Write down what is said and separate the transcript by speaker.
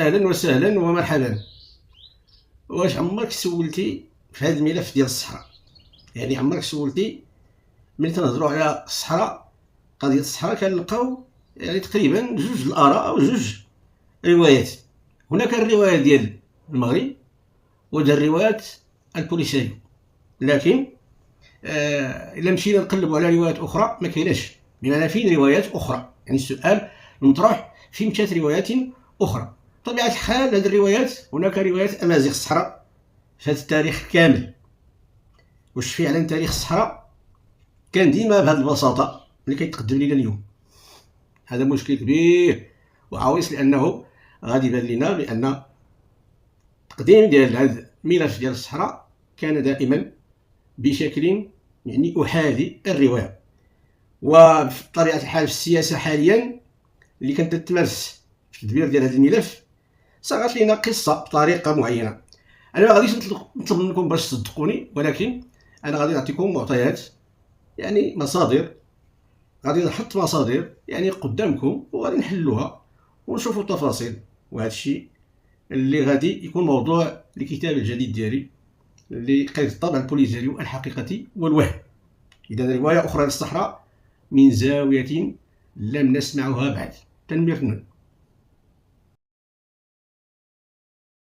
Speaker 1: اهلا وسهلا ومرحبا. واش عمرك سولتي في هذا الملف ديال الصحراء؟ يعني عمرك سولتي ملي تنهضروا على الصحراء، قضيه الصحراء كنلقاو يعني تقريبا جوج الاراء او جوج روايات. هناك الروايه ديال المغرب وهذه الروايات البوليسيه، لكن الا مشينا نقلبوا على روايات اخرى ما كايناش، بمعنى فين روايات اخرى. يعني السؤال المطروح فين مشات روايات اخرى؟ بطبيعه الحال هذه الروايات، هناك روايات امازيغ الصحراء في هذا التاريخ كامل. واش فعلا تاريخ الصحراء كان ديما بهذه البساطه اللي كيتقدم لنا اليوم؟ هذا مشكل كبير وعويص، لانه غادي يبان لنا بان التقديم ديال هذا الملف ديال الصحراء كان دائما بشكل يعني احادي الروايه. وبطبيعه الحال في السياسه حاليا اللي كانت تتمارس في التدبير ديال هذا الملف صاغت لنا قصه بطريقه معينه. انا ما غاديش نطلب منكم باش تصدقوني، ولكن انا غادي نعطيكم معطيات، يعني مصادر، غادي نحط مصادر يعني قدامكم وغادي نحلوها ونشوفوا التفاصيل. وهذا الشيء اللي غادي يكون موضوع لكتاب الجديد ديالي اللي قيد الطابع البوليسيريو الحقيقة والوهم. إذا رواية أخرى للصحراء من زاوية لم نسمعها بعد. تنمير.